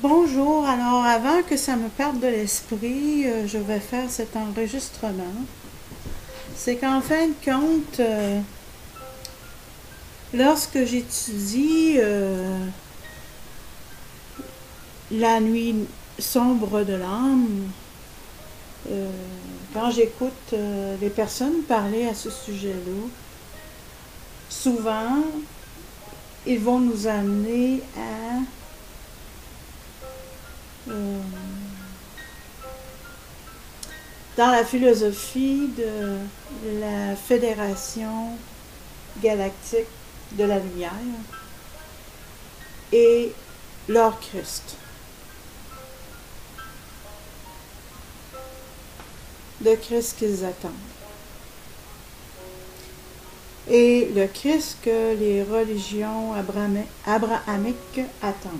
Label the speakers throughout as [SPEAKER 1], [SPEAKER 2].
[SPEAKER 1] Bonjour, alors avant que ça me parte de l'esprit, je vais faire cet enregistrement. C'est qu'en fin de compte, lorsque j'étudie la nuit sombre de l'âme, euh, quand j'écoute les personnes parler à ce sujet-là, souvent, ils vont nous amener à euh, dans la philosophie de la Fédération galactique de la lumière et leur Christ. Le Christ qu'ils attendent. Et le Christ que les religions abrahamiques attendent.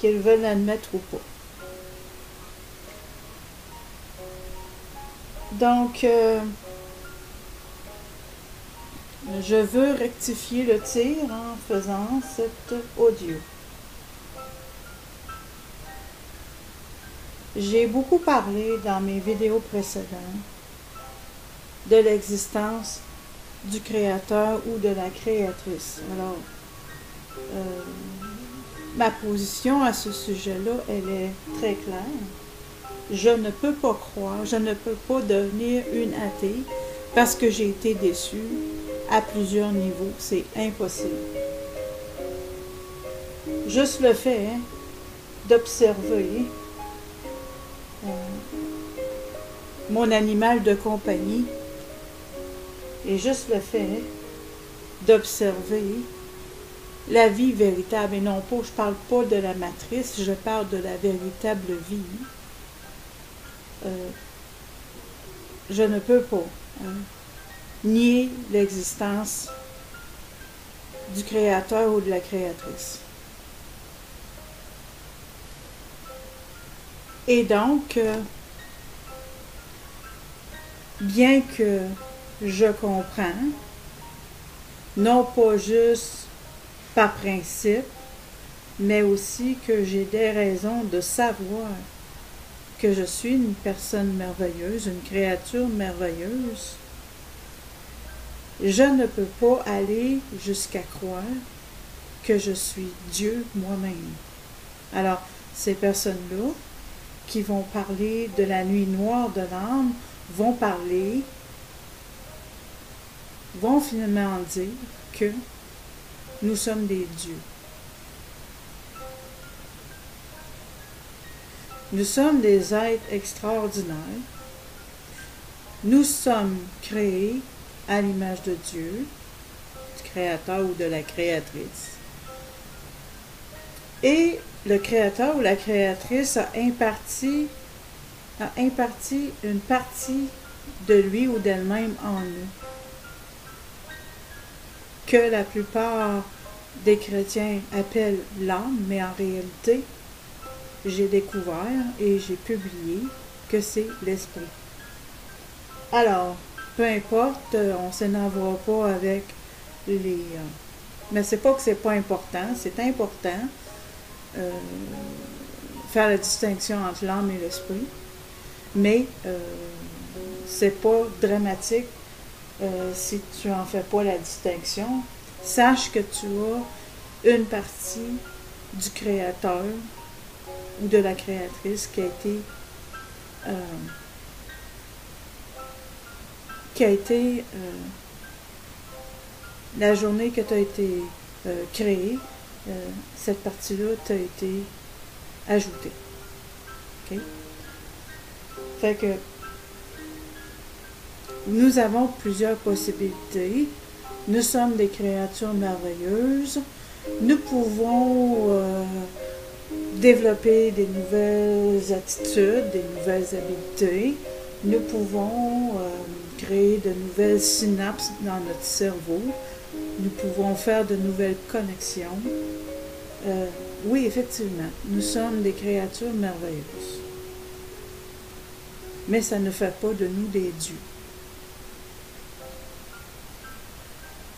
[SPEAKER 1] Qu'ils veulent admettre ou pas. Donc, je veux rectifier le tir en faisant cet audio. J'ai beaucoup parlé dans mes vidéos précédentes de l'existence du créateur ou de la créatrice. Alors, ma position à ce sujet-là, elle est très claire. Je ne peux pas croire, je ne peux pas devenir une athée parce que j'ai été déçue à plusieurs niveaux. C'est impossible. Juste le fait d'observer mon animal de compagnie et juste le fait d'observer la vie véritable, et non pas, je parle pas de la matrice, je parle de la véritable vie. Je ne peux pas nier l'existence du créateur ou de la créatrice. Et donc, bien que je comprends, non pas juste par principe, mais aussi que j'ai des raisons de savoir que je suis une personne merveilleuse, une créature merveilleuse, je ne peux pas aller jusqu'à croire que je suis Dieu moi-même. Alors, ces personnes-là qui vont parler de la nuit noire de l'âme vont finalement dire que nous sommes des dieux. Nous sommes des êtres extraordinaires. Nous sommes créés à l'image de Dieu, du créateur ou de la créatrice. Et le créateur ou la créatrice a imparti une partie de lui ou d'elle-même en nous, que la plupart des chrétiens appellent l'âme, mais en réalité, j'ai découvert et j'ai publié que c'est l'esprit. Alors, peu importe, on ne s'énervera pas avec les... mais c'est pas que c'est pas important, c'est important faire la distinction entre l'âme et l'esprit, mais c'est pas dramatique si tu en fais pas la distinction. Sache que tu as une partie du créateur ou de la créatrice qui a été la journée que tu as été créé, cette partie-là t'a été ajoutée. Okay? Fait que nous avons plusieurs possibilités. Nous sommes des créatures merveilleuses. Nous pouvons développer des nouvelles attitudes, des nouvelles habiletés. Nous pouvons créer de nouvelles synapses dans notre cerveau. Nous pouvons faire de nouvelles connexions. Oui, effectivement, nous sommes des créatures merveilleuses. Mais ça ne fait pas de nous des dieux.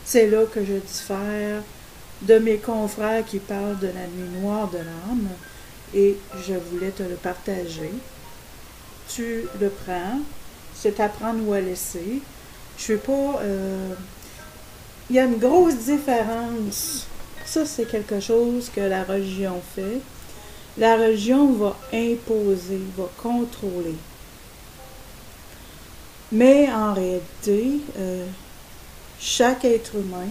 [SPEAKER 1] C'est là que je diffère de mes confrères qui parlent de la nuit noire de l'âme et je voulais te le partager. Tu le prends, c'est à prendre ou à laisser. Je suis pas... il y a une grosse différence. Ça, c'est quelque chose que la religion fait. La religion va imposer, va contrôler. Mais en réalité, chaque être humain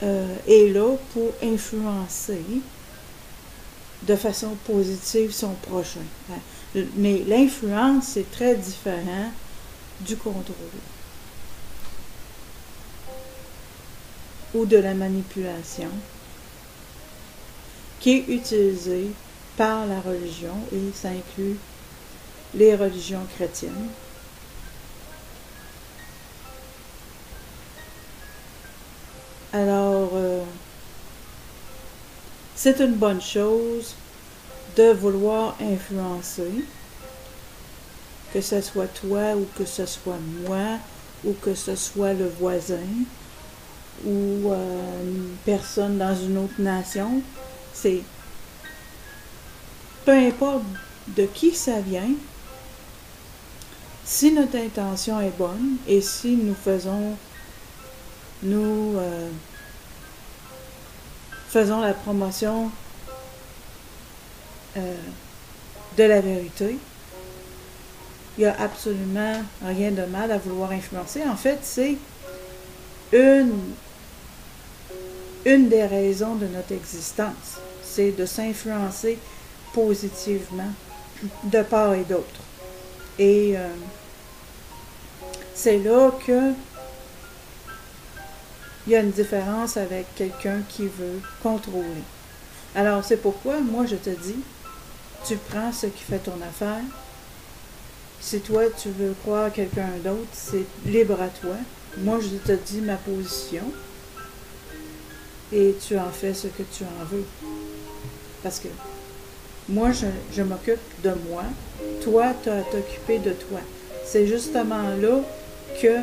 [SPEAKER 1] est là pour influencer de façon positive son prochain. Mais l'influence, c'est très différent du contrôle ou de la manipulation qui est utilisée par la religion, et ça inclut les religions chrétiennes. Alors, c'est une bonne chose de vouloir influencer, que ce soit toi ou que ce soit moi ou que ce soit le voisin ou une personne dans une autre nation. C'est peu importe de qui ça vient, si notre intention est bonne et si nous faisons la promotion de la vérité, il n'y a absolument rien de mal à vouloir influencer. En fait, c'est une des raisons de notre existence, c'est de s'influencer positivement de part et d'autre. Et c'est là que il y a une différence avec quelqu'un qui veut contrôler. Alors, c'est pourquoi, moi, je te dis, tu prends ce qui fait ton affaire. Si toi, tu veux croire quelqu'un d'autre, c'est libre à toi. Moi, je te dis ma position. Et tu en fais ce que tu en veux. Parce que moi, je m'occupe de moi. Toi, tu as à t'occuper de toi. C'est justement là que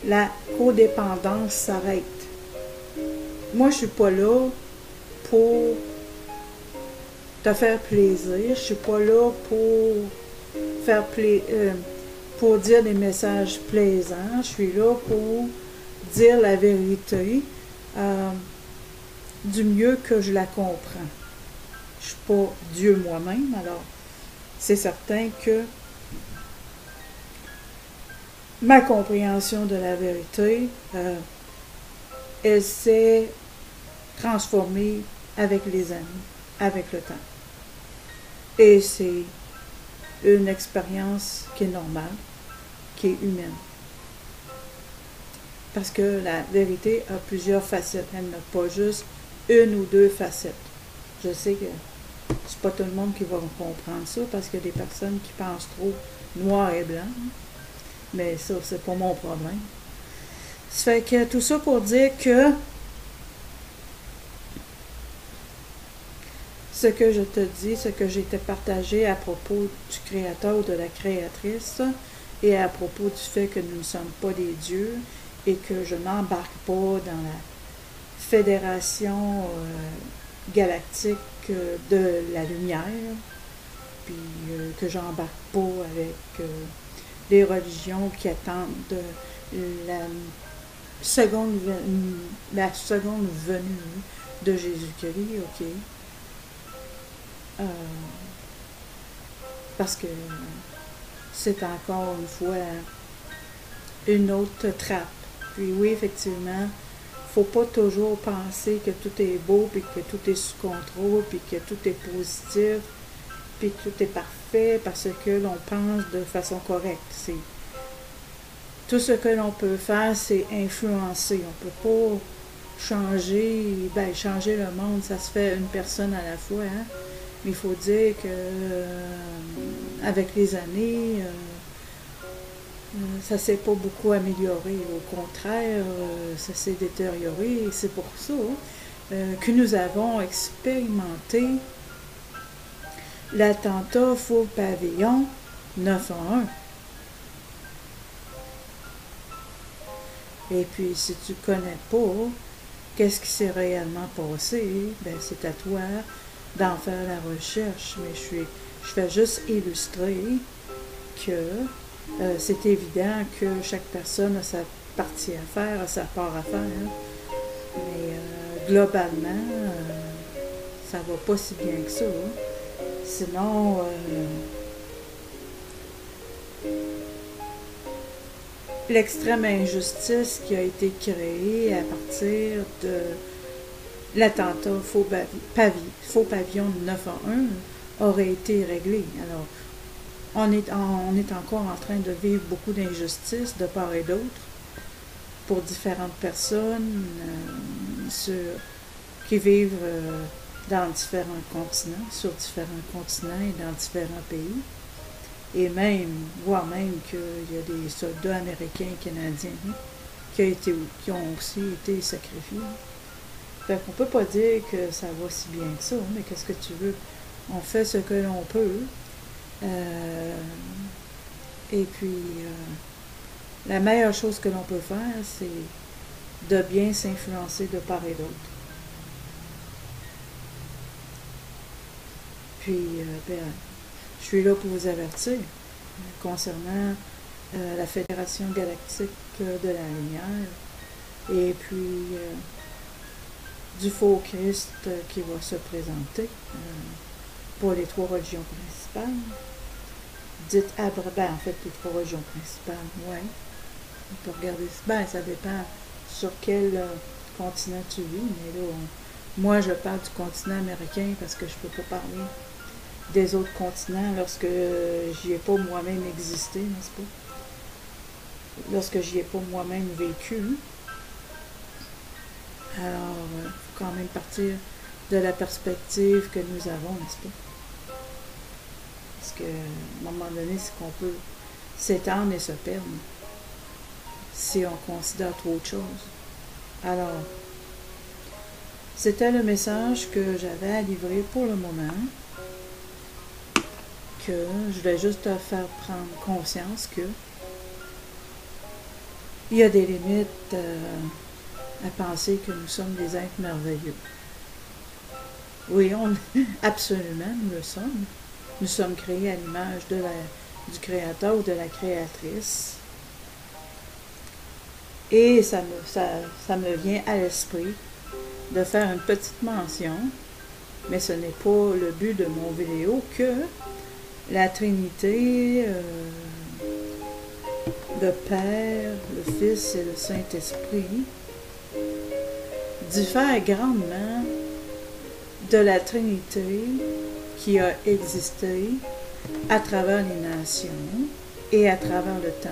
[SPEAKER 1] la codépendance s'arrête. Moi, je ne suis pas là pour te faire plaisir. Je ne suis pas là pour pour dire des messages plaisants. Je suis là pour dire la vérité du mieux que je la comprends. Je ne suis pas Dieu moi-même, alors c'est certain que ma compréhension de la vérité, elle s'est transformée avec les années, avec le temps. Et c'est une expérience qui est normale, qui est humaine. Parce que la vérité a plusieurs facettes. Elle n'a pas juste une ou deux facettes. Je sais que c'est pas tout le monde qui va comprendre ça, parce qu'il y a des personnes qui pensent trop noir et blanc. Mais ça, c'est pas mon problème. Ça fait que tout ça pour dire que ce que je te dis, ce que j'ai été partagé à propos du créateur ou de la créatrice, et à propos du fait que nous ne sommes pas des dieux, et que je n'embarque pas dans la fédération galactique de la lumière, puis que j'embarque pas avec des religions qui attendent la seconde venue de Jésus-Christ, ok? Parce que c'est encore une fois une autre trappe. Puis oui, effectivement, faut pas toujours penser que tout est beau, puis que tout est sous contrôle, puis que tout est positif, puis que tout est parfait, parce que l'on pense de façon correcte. Tout ce que l'on peut faire, c'est influencer. On peut pas changer le monde, ça se fait une personne à la fois, hein? Mais il faut dire que avec les années, ça s'est pas beaucoup amélioré. Au contraire, ça s'est détérioré. Et c'est pour ça que nous avons expérimenté l'attentat Faux Pavillon 911. Et puis, si tu ne connais pas, qu'est-ce qui s'est réellement passé, ben c'est à toi d'en faire la recherche, mais je fais juste illustrer que c'est évident que chaque personne a sa partie à faire, a sa part à faire, mais globalement, ça va pas si bien que ça. Sinon, l'extrême injustice qui a été créée à partir de l'attentat faux pavillon de 9/1 aurait été réglée. Alors, on est encore en train de vivre beaucoup d'injustices de part et d'autre pour différentes personnes qui vivent dans différents continents, sur différents continents et dans différents pays. Et voire même qu'il y a des soldats américains et canadiens qui ont aussi été sacrifiés. Fait qu'on peut pas dire que ça va si bien que ça, mais qu'est-ce que tu veux? On fait ce que l'on peut. Et puis, la meilleure chose que l'on peut faire, c'est de bien s'influencer de part et d'autre. Puis, je suis là pour vous avertir concernant la Fédération galactique de la lumière et puis du faux Christ qui va se présenter pour les 3 religions principales. Dites en fait, les 3 religions principales, ouais. On peut regarder, ça dépend sur quel continent tu vis, mais là, moi, je parle du continent américain parce que je ne peux pas parler des autres continents lorsque j'y ai pas moi-même existé, n'est-ce pas? Lorsque j'y ai pas moi-même vécu. Alors, il faut quand même partir de la perspective que nous avons, n'est-ce pas? Parce que, à un moment donné, c'est qu'on peut s'étendre et se perdre si on considère trop de choses. Alors, c'était le message que j'avais à livrer pour le moment. Que je voulais juste te faire prendre conscience que il y a des limites à penser que nous sommes des êtres merveilleux. Oui, absolument, nous le sommes. Nous sommes créés à l'image du Créateur ou de la Créatrice. Et ça me vient à l'esprit de faire une petite mention, mais ce n'est pas le but de mon vidéo, que la Trinité, le Père, le Fils et le Saint-Esprit diffèrent grandement de la Trinité qui a existé à travers les nations et à travers le temps,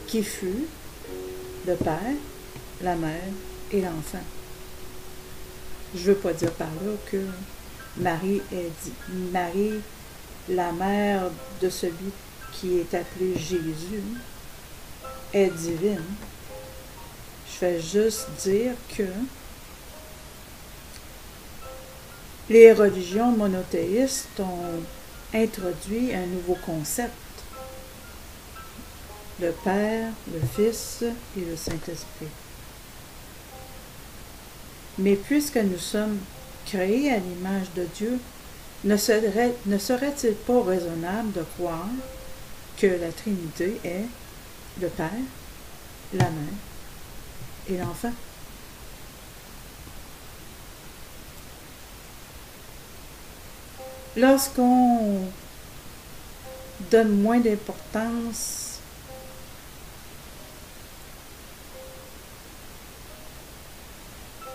[SPEAKER 1] qui fut le Père, la Mère et l'Enfant. Je ne veux pas dire par là que Marie, la mère de celui qui est appelé Jésus, est divine. Je vais juste dire que les religions monothéistes ont introduit un nouveau concept. Le Père, le Fils et le Saint-Esprit. Mais puisque nous sommes créés à l'image de Dieu, ne serait-il pas raisonnable de croire que la Trinité est le Père, la Mère et l'Enfant? Lorsqu'on donne moins d'importance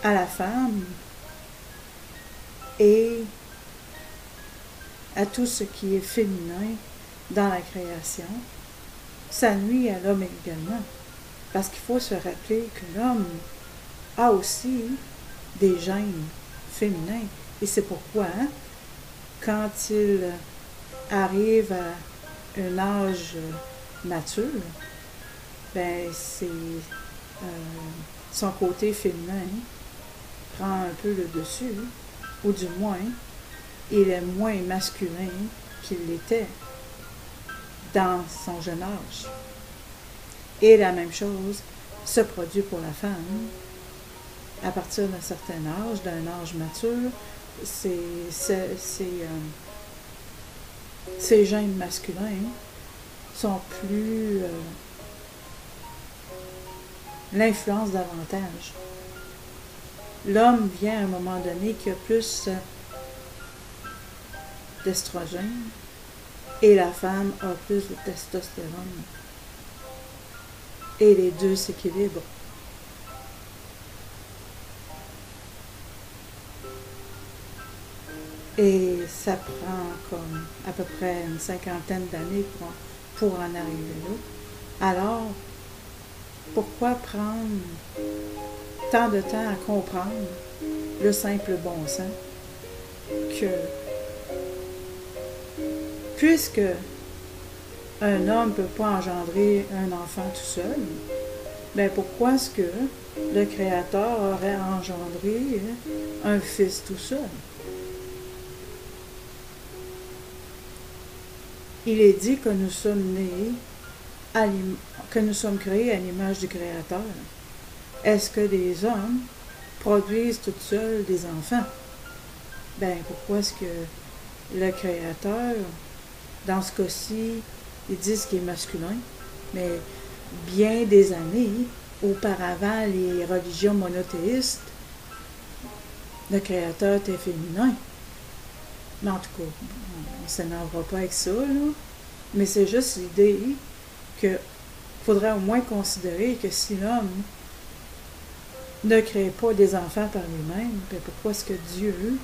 [SPEAKER 1] à la femme et à tout ce qui est féminin dans la création, ça nuit à l'homme également. Parce qu'il faut se rappeler que l'homme a aussi des gènes féminins. Et c'est pourquoi, quand il arrive à un âge mature, ben c'est son côté féminin prend un peu le dessus, ou du moins, il est moins masculin qu'il l'était dans son jeune âge. Et la même chose se produit pour la femme à partir d'un certain âge, d'un âge mature. Ces gènes masculins sont plus... l'influence davantage. L'homme vient à un moment donné qui a plus d'estrogène et la femme a plus de testostérone. Et les deux s'équilibrent. Et ça prend comme à peu près une 50aine d'années pour en arriver là. Alors, pourquoi prendre tant de temps à comprendre le simple bon sens que, puisque un homme ne peut pas engendrer un enfant tout seul, bien pourquoi est-ce que le Créateur aurait engendré un fils tout seul? Il est dit que nous sommes nés, que nous sommes créés à l'image du Créateur. Est-ce que les hommes produisent tout seuls des enfants? Ben pourquoi est-ce que le Créateur, dans ce cas-ci, ils disent qu'il est masculin, mais bien des années auparavant, les religions monothéistes, le Créateur était féminin. Mais en tout cas, on ne s'énervera pas avec ça, là. Mais c'est juste l'idée qu'il faudrait au moins considérer que si l'homme ne crée pas des enfants par lui-même, bien pourquoi est-ce que Dieu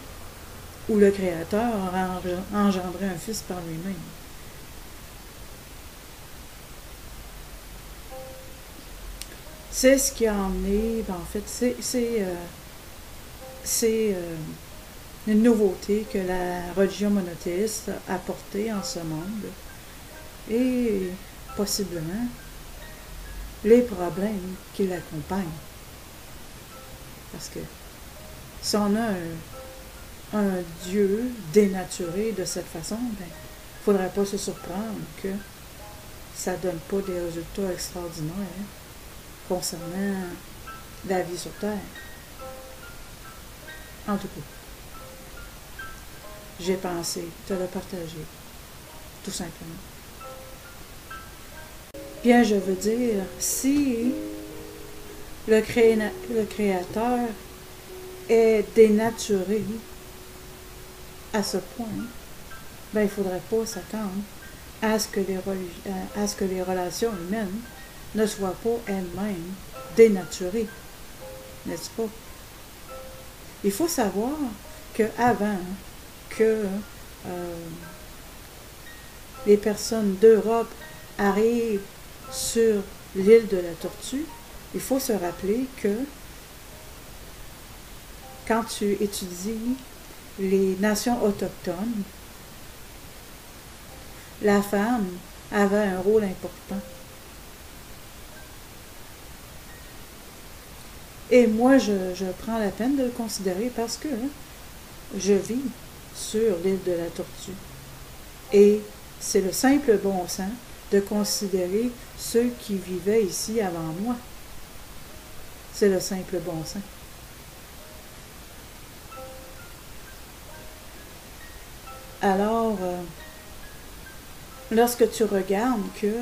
[SPEAKER 1] ou le Créateur aurait engendré un fils par lui-même? C'est ce qui a emmené, en fait, c'est une nouveauté que la religion monothéiste a apportée en ce monde et possiblement les problèmes qui l'accompagnent. Parce que si on a un Dieu dénaturé de cette façon, ben, il ne faudrait pas se surprendre que ça ne donne pas des résultats extraordinaires concernant la vie sur Terre. En tout cas, j'ai pensé te le partager, tout simplement. Bien, je veux dire, si le Créateur est dénaturé à ce point, ben, il ne faudrait pas s'attendre à ce que les relations humaines ne soient pas elles-mêmes dénaturées, n'est-ce pas? Il faut savoir qu'avant que les personnes d'Europe arrivent sur l'île de la Tortue, il faut se rappeler que quand tu étudies les nations autochtones, la femme avait un rôle important. Et moi, je prends la peine de le considérer parce que je vis sur l'île de la Tortue. Et c'est le simple bon sens de considérer ceux qui vivaient ici avant moi. C'est le simple bon sens. Alors, lorsque tu regardes que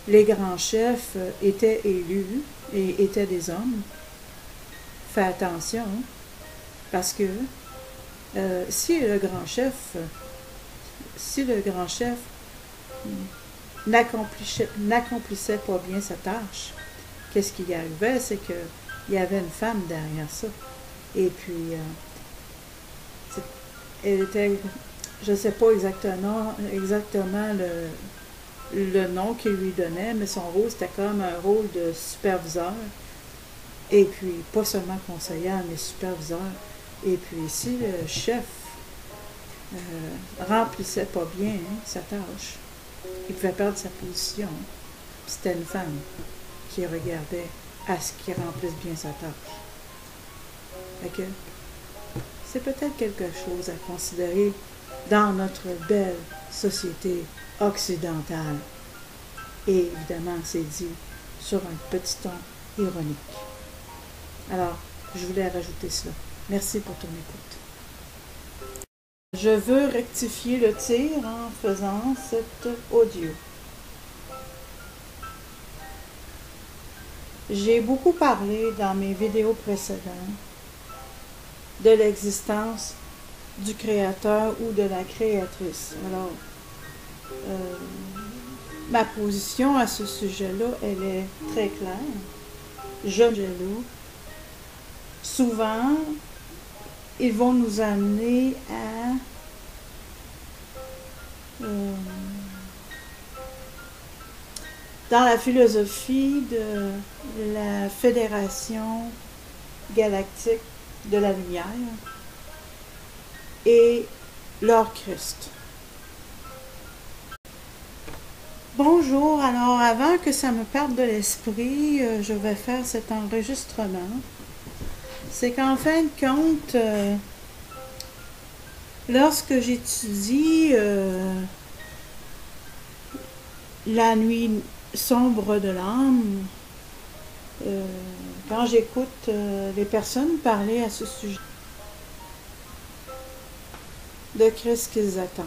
[SPEAKER 1] les grands chefs étaient élus et étaient des hommes, fais attention, parce que si le grand chef n'accomplissait pas bien sa tâche, qu'est-ce qui arrivait? C'est qu'il y avait une femme derrière ça. Et puis, elle était, je ne sais pas exactement le nom qu'il lui donnait, mais son rôle, c'était comme un rôle de superviseur. Et puis, pas seulement conseillère, mais superviseur. Et puis, si le chef remplissait pas bien sa tâche, il pouvait perdre sa position. C'était une femme qui regardait à ce qu'il remplisse bien sa tâche. Fait que c'est peut-être quelque chose à considérer dans notre belle société occidentale. Et évidemment, c'est dit sur un petit ton ironique. Alors, je voulais rajouter cela. Merci pour ton écoute. Je veux rectifier le tir en faisant cet audio. J'ai beaucoup parlé dans mes vidéos précédentes de l'existence du créateur ou de la créatrice. Alors, ma position à ce sujet-là, elle est très claire. Souvent, ils vont nous amener à dans la philosophie de la Fédération galactique de la lumière et leur Christ. Bonjour, alors avant que ça me parte de l'esprit, je vais faire cet enregistrement. C'est qu'en fin de compte, lorsque j'étudie la nuit sombre de l'âme, quand j'écoute les personnes parler à ce sujet, de Christ qu'ils attendent.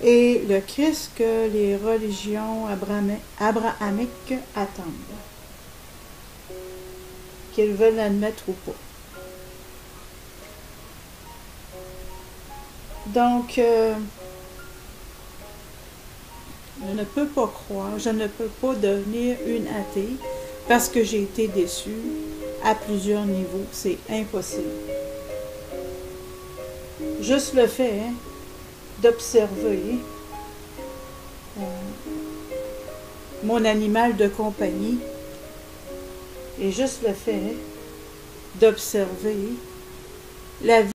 [SPEAKER 1] Et le Christ que les religions abrahamiques attendent, qu'ils veulent admettre ou pas. Donc, je ne peux pas croire, je ne peux pas devenir une athée parce que j'ai été déçue à plusieurs niveaux. C'est impossible. Juste le fait d'observer mon animal de compagnie et juste le fait d'observer la vie